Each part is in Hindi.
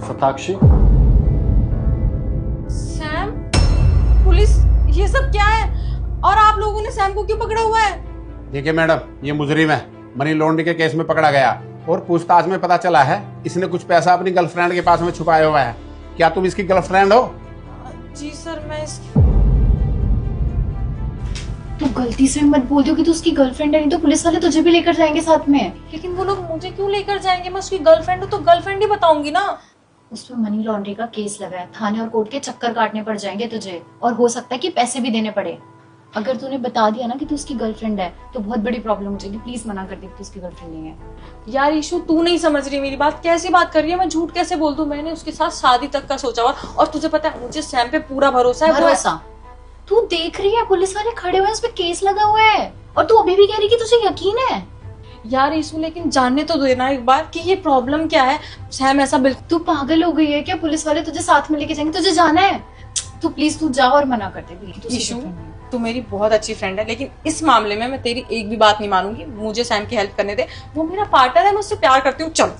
सताक्षी, सैम, पुलिस, ये सब क्या है? और आप लोगों ने सैम को क्यों पकड़ा हुआ है? देखिए मैडम, ये मुजरिम है, मनी लॉन्ड्रिंग के केस में पकड़ा गया और पूछताछ में पता चला है इसने कुछ पैसा अपनी गर्लफ्रेंड के पास में छुपाया हुआ है। क्या तुम इसकी गर्लफ्रेंड हो? जी सर, मैं तू गलती से मत बोल दो कि तू उसकी गर्लफ्रेंड है, नहीं तो पुलिस वाले तुझे भी लेकर जाएंगे साथ में। लेकिन वो लोग मुझे क्यों लेकर जाएंगे? मैं उसकी गर्लफ्रेंड हूँ तो गर्लफ्रेंड ही बताऊंगी ना। उस पर मनी लॉन्ड्रिंग का केस लगा है, थाने और कोर्ट के चक्कर काटने पड़ जाएंगे तुझे, और हो सकता है कि पैसे भी देने पड़े। अगर तूने बता दिया ना कि तू उसकी गर्लफ्रेंड है तो बहुत बड़ी प्रॉब्लम हो जाएगी। प्लीज मना कर दे कि तू उसकी गर्लफ्रेंड नहीं है। यार ईशू, तू नहीं समझ रही मेरी बात। कैसी बात कर रही है? मैं झूठ कैसे बोल दूं? मैंने उसके साथ शादी तक का सोचा हुआ, और तुझे पता है मुझे सैम पे पूरा भरोसा है। भरोसा? तू देख रही है पुलिस वाले खड़े हुए हैं, उस पे केस लगा हुआ है, और तू अभी भी कह रही कि तुझे यकीन है? यार ईशू, लेकिन जानने तो देना एक बार कि ये प्रॉब्लम क्या है। सैम ऐसा बिल्कुल। तू पागल हो गई है क्या? पुलिस वाले तुझे साथ में लेके जाएंगे, तुझे जाना है? तू प्लीज तू जा और मना कर दे। ईशू, तू मेरी बहुत अच्छी फ्रेंड है, लेकिन इस मामले में मैं तेरी एक भी बात नहीं मानूंगी। मुझे सैम की हेल्प करने दे, वो मेरा पार्टनर है, मैं उससे प्यार करती हूँ। चल।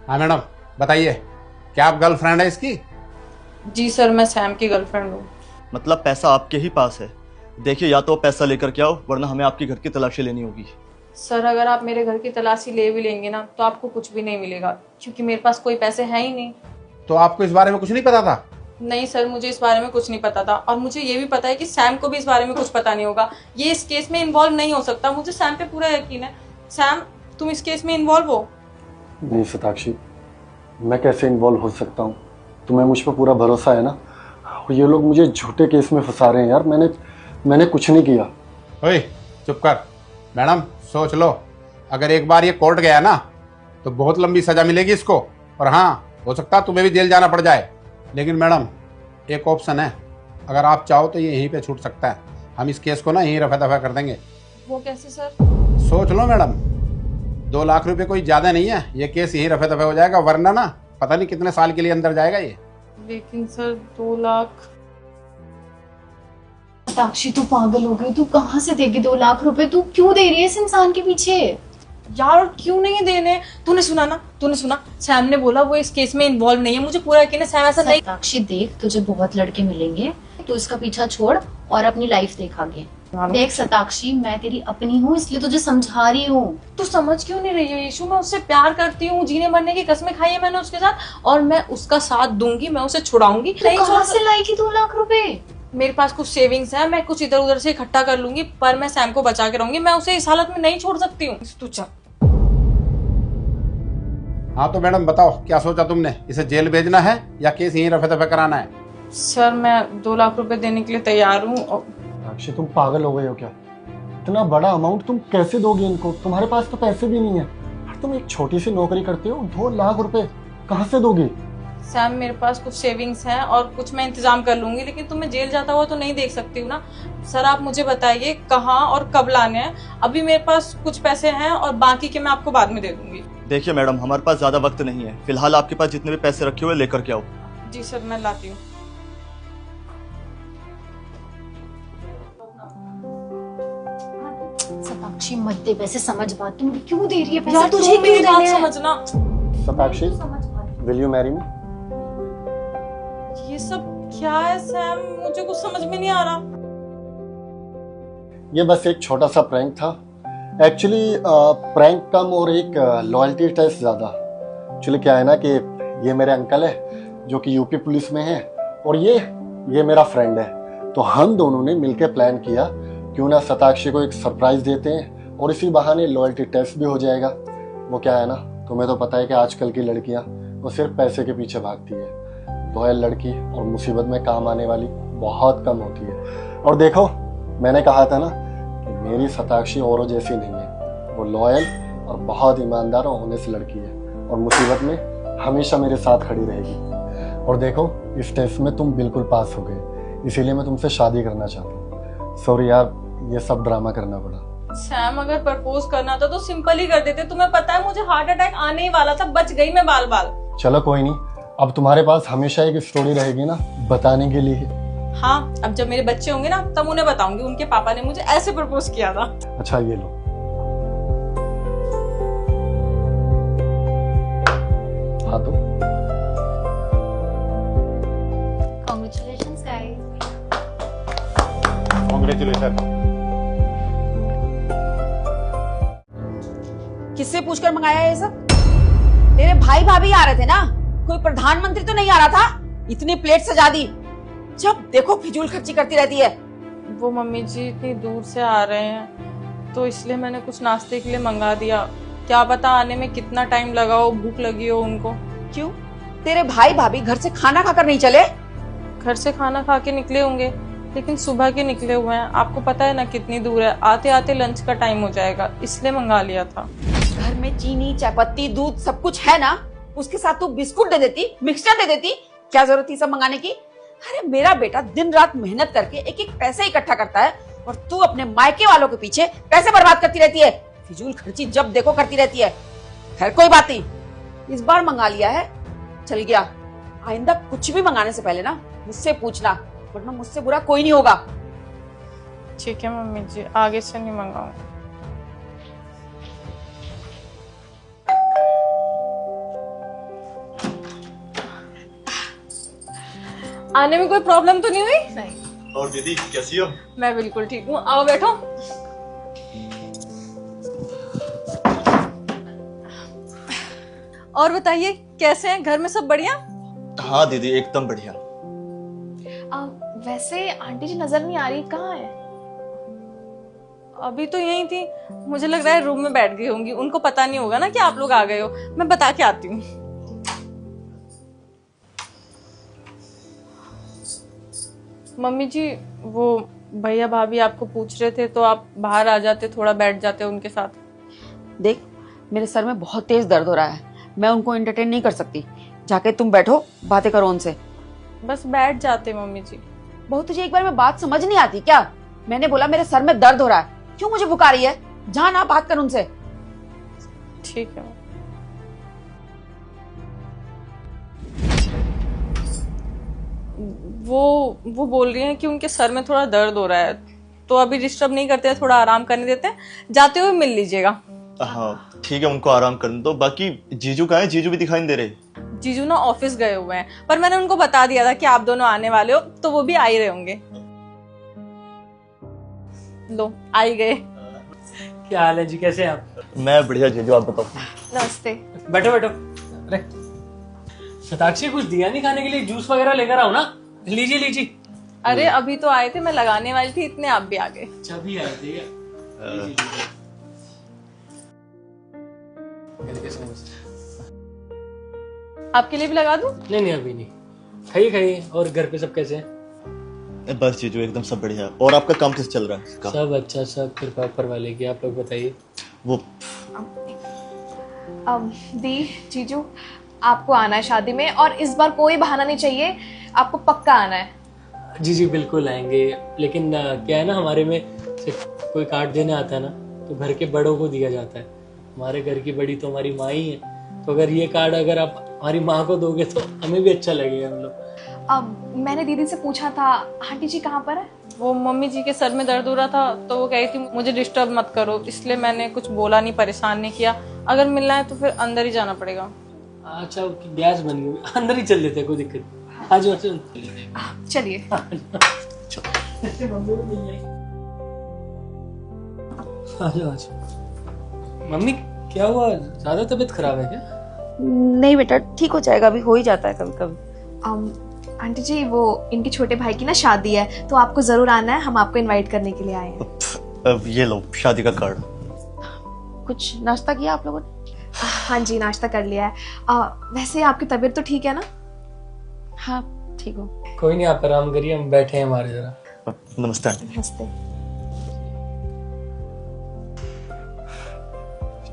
हाँ मैडम, बताइए, क्या आप गर्लफ्रेंड है इसकी? जी सर, मैं सैम की गर्लफ्रेंड हूँ। मतलब पैसा आपके ही पास है? देखिए, या तो पैसा लेकर के आओ, वरना हमें आपके घर की तलाशी लेनी होगी। सर, अगर आप मेरे घर की तलाशी ले भी लेंगे ना तो आपको कुछ भी नहीं मिलेगा, क्योंकि मेरे पास कोई पैसे हैं ही नहीं। तो आपको इस बारे में कुछ नहीं पता था? नहीं सर, मुझे इस बारे में कुछ नहीं पता था, और मुझे ये भी पता है कि सैम को भी इस बारे में कुछ पता नहीं होगा। ये इस केस में इन्वॉल्व नहीं हो सकता। मुझे सैम पे पूरा यकीन है। सैम, तुम इस केस में इन्वॉल्व हो? नहीं सताक्षी, मैं कैसे इन्वॉल्व हो सकता हूँ? तुम्हें मुझ पर पूरा भरोसा है ना? और ये लोग मुझे झूठे केस में फंसा रहे हैं यार। मैंने कुछ नहीं किया। ओए चुप कर। मैडम सोच लो, अगर एक बार ये कोर्ट गया ना तो बहुत लंबी सजा मिलेगी इसको, और हाँ, हो सकता है तुम्हें भी जेल जाना पड़ जाए। लेकिन मैडम, एक ऑप्शन है, अगर आप चाहो तो ये यहीं पे छूट सकता है। हम इस केस को ना यहीं रफा दफा कर देंगे। वो कैसे सर? सोच लो मैडम, 2 लाख रुपए कोई ज्यादा नहीं है, ये केस यहीं रफा दफा हो जाएगा, वरना ना पता नहीं कितने साल के लिए अंदर जाएगा ये। लेकिन सर 2 लाख। साक्षी, तू पागल हो गई? तू कहाँ से देगी 2 लाख रुपए? तू क्यों दे रही है इस इंसान के पीछे? यार, और क्यों नहीं देने? तूने सुना सैम ने बोला वो इस केस में इन्वॉल्व नहीं है। मुझे पूरा यकीन है सैम ऐसा नहीं। साक्षी देख, तुझे बहुत लड़के मिलेंगे, तू इसका पीछा छोड़ और अपनी लाइफ देख आगे। देख सताक्षी, मैं तेरी अपनी हूँ, इसलिए तुझे समझा रही हूँ। तू समझ क्यों नहीं रही है यीशु? मैं उससे प्यार करती हूँ, जीने मरने की कसमें खाई है मैंने उसके साथ, और मैं उसका साथ दूंगी, मैं उसे छुड़ाऊंगी। कहाँ से लाएगी 2 लाख रुपए? मेरे पास कुछ सेविंग्स है, मैं कुछ इधर उधर से इकट्ठा कर लूंगी, पर मैं सैम को बचा के रहूंगी। मैं उसे इस हालत में नहीं छोड़ सकती हूँ। तू चल। हाँ तो मैडम बताओ, क्या सोचा तुमने? इसे जेल भेजना है या केस यहीं रफा दफा कराना है? सर, मैं 2 लाख रुपए देने के लिए तैयार हूँ। साक्षी, तुम पागल हो गए हो क्या? इतना बड़ा अमाउंट तुम कैसे दोगे इनको? तुम्हारे पास तो पैसे भी नहीं है। तुम एक छोटी सी नौकरी करते हो, 2 लाख रुपए कहाँ से दोगे? सैम, मेरे पास कुछ सेविंग्स हैं और कुछ मैं इंतजाम कर लूंगी, लेकिन तुम्हें जेल जाता हुआ तो नहीं देख सकती हूँ ना। सर, आप मुझे बताइए कहाँ और कब लाने हैं। अभी मेरे पास कुछ पैसे हैं और बाकी के मैं आपको बाद में दे दूंगी। देखिए मैडम, हमारे पास ज्यादा वक्त नहीं है। फिलहाल आपके पास जितने भी पैसे रखे हुए लेकर के आओ। जी सर, मैं लाती हूँ। सताक्षी मत दे पैसे, समझ बात। तुम क्यों दे रही है पैसे? यार, तुझे तुम मेरी क्यों बात देने हैं? समझना। Satakshi, will you marry me? ये सब क्या है सैम? मुझे कुछ समझ में नहीं आ रहा। ये बस एक छोटा सा प्रैंक था। एक्चुअली प्रैंक कम और एक लॉयल्टी टेस्ट ज़्यादा। एक्चुअली क्या है ना कि ये मेरे अंकल है जो कि यूपी पुलिस में है, और ये मेरा फ्रेंड है। तो हम दोनों ने मिलकर प्लान किया, क्यों ना सताक्षी को एक सरप्राइज देते हैं और इसी बहाने लॉयल्टी टेस्ट भी हो जाएगा। वो क्या है ना, तुम्हें तो पता है कि आजकल की लड़कियां वो सिर्फ पैसे के पीछे भागती है। लॉयल लड़की और मुसीबत में काम आने वाली बहुत कम होती है। और देखो, मैंने कहा था ना कि मेरी सताक्षी औरों जैसी नहीं है। वो लॉयल और बहुत ईमानदार और ऑनेस्ट लड़की है, और मुसीबत में हमेशा मेरे साथ खड़ी रहेगी। और देखो, इस टेस्ट में तुम बिल्कुल पास हो गए, इसीलिए मैं तुमसे शादी करना चाहता हूँ। सॉरी यार, ये सब ड्रामा करना पड़ा। सैम, अगर प्रपोज करना था तो सिंपल ही कर देते। तुम्हें पता है मुझे हार्ट अटैक आने ही वाला था, बच गई मैं बाल बाल। चलो कोई नहीं, अब तुम्हारे पास हमेशा एक स्टोरी रहेगी ना बताने के लिए। हाँ, अब जब मेरे बच्चे होंगे ना तब उन्हें बताऊंगी उनके पापा ने मुझे ऐसे प्रपोज किया था। अच्छा, ये लो। हाँ तो Congratulations guys. कांग्रेचुलेशन। किससे पूछकर मंगाया ये सब? तेरे भाई भाभी आ रहे थे ना, कोई प्रधानमंत्री तो नहीं आ रहा था? इतनी प्लेट सजा दी, जब देखो फिजूल खर्ची करती रहती है। वो मम्मी जी इतनी दूर से आ रहे हैं तो इसलिए मैंने कुछ नाश्ते के लिए मंगा दिया। क्या पता आने में कितना टाइम लगा हो, भूख लगी हो उनको। क्यों? तेरे भाई भाभी घर से खाना खाकर नहीं चले? घर से खाना खा के निकले होंगे, लेकिन सुबह के निकले हुए हैं। आपको पता है ना कितनी दूर है, आते आते लंच का टाइम हो जाएगा, इसलिए मंगा लिया था। घर में चीनी, चायपत्ती, दूध सब कुछ है ना, उसके साथ तू बिस्कुट दे देती, मिक्सचर दे देती, क्या जरूरत थी सब मंगाने की? अरे मेरा बेटा दिन रात मेहनत करके एक एक पैसे इकट्ठा करता है और तू अपने मायके वालों के पीछे पैसे बर्बाद करती रहती है, फिजूल खर्ची जब देखो करती रहती है। खैर कोई बात नहीं, इस बार मंगा लिया है, चल गया। आइंदा कुछ भी मंगाने से पहले ना मुझसे पूछना, वरना मुझसे बुरा कोई नहीं होगा। ठीक है मम्मी जी, आगे से नहीं मंगाऊंगा। आने में कोई प्रॉब्लम तो नहीं हुई? नहीं। और दीदी कैसी हो? मैं बिल्कुल ठीक हूँ, आओ बैठो। और बताइए कैसे हैं, घर में सब बढ़िया? हाँ दीदी एकदम बढ़िया। वैसे आंटी जी नजर नहीं आ रही, कहाँ है? अभी तो यही थी, मुझे लग रहा है रूम में बैठ गई होंगी। उनको पता नहीं होगा ना कि आप लोग आ गए हो। मैं बता के आती हूँ। मम्मी जी, वो भैया भाभी आपको पूछ रहे थे तो आप बाहर आ जाते, थोड़ा बैठ जाते उनके साथ। देख, मेरे सर में बहुत तेज दर्द हो रहा है, मैं उनको एंटरटेन नहीं कर सकती। जाके तुम बैठो, बातें करो उनसे। बस बैठ जाते मम्मी जी। बहुत तुझे एक बार में बात समझ नहीं आती क्या? मैंने बोला मेरे सर में दर्द हो रहा है, क्यों मुझे बुका रही है? जा ना, बात कर उनसे। ठीक है। वो बोल रही हैं कि उनके सर में थोड़ा दर्द हो रहा है, तो अभी डिस्टर्ब नहीं करते हैं, थोड़ा आराम करने देते हैं। जाते हुए मिल लीजिएगा। हाँ ठीक है, उनको आराम करने दो। बाकी जीजू कहाँ है? जीजू भी दिखाई नहीं दे रहे। जीजू ना ऑफिस गए हुए हैं, पर मैंने उनको बता दिया था कि आप दोनों आने वाले हो, तो वो भी आ ही रहे होंगे। लो, आ ही गए। क्या हाल है जी, कैसे हैं आप? मैं बढ़िया जीजू, आप बताओ। नमस्ते। बैठो बैठो। अरे शताक्षी, कुछ दिया नहीं खाने के लिए? जूस वगैरह लेकर आओ ना। लीजिए लीजिए। अरे अभी तो आए थे, मैं लगाने वाली थी, इतने आप भी आ गए। अच्छा भी आए थे क्या? आपके लिए भी लगा दूं? नहीं नहीं अभी नहीं, खाइए खाइए। और घर पे सब कैसे हैं? बस जीजू एकदम सब बढ़िया। और आपका काम कैसे चल रहा है? सब अच्छा, सब कृपा ऊपर वाले की। आप लोग बताइए। वो दी जीजू, आपको आना है शादी में, और इस बार कोई बहाना नहीं चाहिए, आपको पक्का आना है। जी जी बिल्कुल आएंगे, लेकिन क्या है ना, हमारे में से कोई कार्ड देने आता है ना, तो घर के बड़ों को दिया जाता है। हमारे घर की बड़ी तो हमारी माँ ही है, तो अगर ये कार्ड अगर आप हमारी माँ को दोगे तो हमें भी अच्छा लगेगा। हम लोग मैंने दीदी से पूछा था, आंटी जी कहाँ पर है? वो मम्मी जी के सर में दर्द हो रहा था, तो वो कही थी मुझे डिस्टर्ब मत करो, इसलिए मैंने कुछ बोला नहीं, परेशान नहीं किया। अगर मिलना है तो फिर अंदर ही जाना पड़ेगा। अच्छा, गैस बन गई, अंदर ही चल लेते हैं, कोई दिक्कत नहीं। आज चलिए। मम्मी क्या हुआ, ज्यादा तबीयत खराब है क्या? नहीं बेटा, ठीक हो जाएगा, अभी हो ही जाता है कभी कभी। आंटी जी, वो इनके छोटे भाई की ना शादी है, तो आपको जरूर आना है, हम आपको इनवाइट करने के लिए आए हैं। अब ये लो शादी का कार्ड। कुछ नाश्ता किया आप लोगों ने? हाँ जी, नाश्ता कर लिया है। वैसे आपकी तबीयत तो ठीक है ना? हाँ ठीक हो। कोई नहीं, आप आराम करिए, हम बैठे हैं हमारे जरा। नमस्ते आंटी। नमस्ते।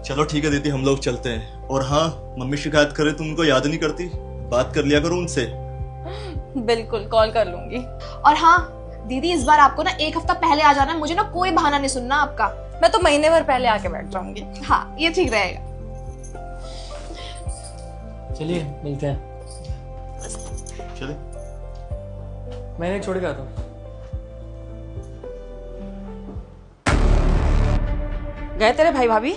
चलो ठीक है दीदी, हम लोग चलते हैं। और हाँ, मम्मी शिकायत करे तुम उनको याद नहीं करती, बात कर लिया करो उनसे। बिल्कुल, कॉल कर लूंगी। और हाँ दीदी, इस बार आपको ना एक हफ्ता पहले आ जाना है, मुझे ना कोई बहाना नहीं सुनना आपका। मैं तो महीने भर पहले आके बैठ जाऊंगी। हाँ, ये ठीक रहेगा। चलिए मिलते हैं। चले। मैंने छोड़ के आता हूँ। गए तेरे भाई भाभी?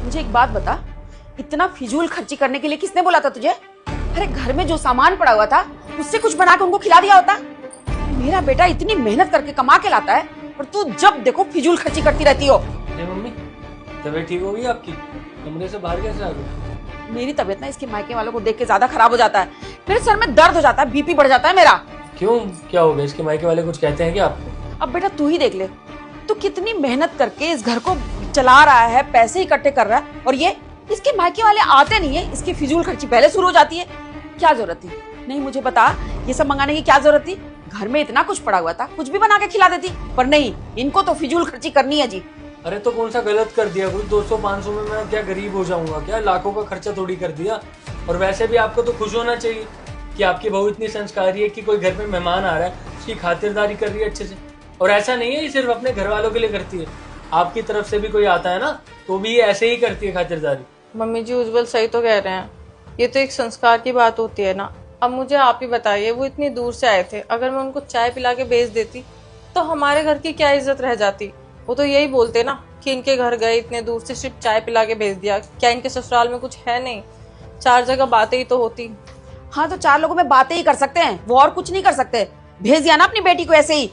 मुझे एक बात बता, इतना फिजूल खर्ची करने के लिए किसने बोला था तुझे? अरे घर में जो सामान पड़ा हुआ था उससे कुछ बना के उनको खिला दिया होता। मेरा बेटा इतनी मेहनत करके कमा के लाता है और तू जब देखो फिजूल खर्ची करती रहती हो। मम्मी तबीयत ठीक होगी आपकी? कमरे से बाहर कैसे आ गई? मेरी तबीयत ना इसके मायके वालों को देख के ज्यादा खराब हो जाता है। मेरे सर में दर्द हो जाता है, बीपी बढ़ जाता है मेरा। क्यों, क्या हो गया? इसके मायके वाले कुछ कहते हैं क्या आपको? अब बेटा तू ही देख ले, तू कितनी मेहनत करके इस घर को चला रहा है, पैसे इकट्ठे कर रहा है, और ये इसके मायके वाले आते नहीं है, इसकी फिजूल खर्ची पहले शुरू हो जाती है। क्या जरूरत थी? नहीं मुझे बता, ये सब मंगाने की क्या जरूरत थी? घर में इतना कुछ पड़ा हुआ था, कुछ भी बना के खिला देती, पर नहीं, इनको तो फिजूल खर्ची करनी है जी। अरे तो कौन सा गलत कर दिया? कुछ 200-500 में मैं क्या गरीब हो जाऊंगा क्या? लाखों का खर्चा थोड़ी कर दिया। और वैसे भी आपको तो खुश होना चाहिए कि आपकी बहू इतनी संस्कारी है कि कोई घर में मेहमान आ रहा है उसकी खातिरदारी कर रही है अच्छे से। और ऐसा नहीं है ये सिर्फ अपने घर वालों के लिए करती है, आपकी तरफ से भी कोई आता है ना तो भी ये ऐसे ही करती है खातिरदारी। मम्मी जी उज्जवल सही तो कह रहे हैं, ये तो एक संस्कार की बात होती है ना। अब मुझे आप ही बताइए, वो इतनी दूर से आए थे, अगर मैं उनको चाय पिला के भेज देती तो हमारे घर की क्या इज्जत रह जाती? वो तो यही बोलते ना कि इनके घर गए इतने दूर से सिर्फ चाय पिला के भेज दिया, क्या इनके ससुराल में कुछ है नहीं? 4 जगह बातें ही तो होती। हाँ तो 4 लोगों में बातें ही कर सकते हैं, वो और कुछ नहीं कर सकते। भेज दिया ना अपनी बेटी को ऐसे ही,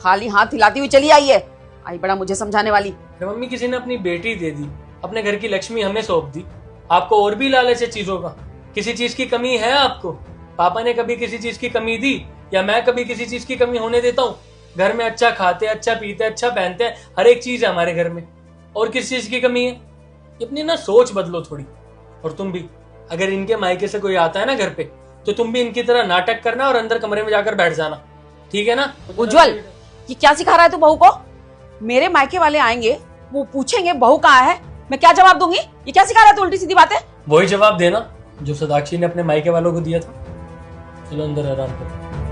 खाली हाथ हिलाती हुई चली आई है, आई बड़ा मुझे समझाने वाली। मम्मी किसी ने अपनी बेटी दे दी, अपने घर की लक्ष्मी हमें सौंप दी, आपको और भी लालच है चीजों का? किसी चीज की कमी है आपको? पापा ने कभी किसी चीज की कमी दी, या मैं कभी किसी चीज की कमी होने देता हूँ? घर में अच्छा खाते, अच्छा पीते, अच्छा पहनते हैं, हर एक चीज है हमारे घर में, और किस चीज की कमी है? अपनी ना सोच बदलो थोड़ी। और तुम भी, अगर इनके मायके से कोई आता है ना घर पे, तो तुम भी इनकी तरह नाटक करना और अंदर कमरे में जाकर बैठ जाना, ठीक है ना? उज्जवल, ये क्या सिखा रहा है तू बहू को? मेरे मायके वाले आएंगे, वो पूछेंगे बहू कहाँ है, मैं क्या जवाब दूंगी? ये क्या सिखा रहा है तू उल्टी सीधी बातें? वही जवाब देना जो सदाक्षी ने अपने मायके वालों को दिया था। चलो अंदर आराम करो।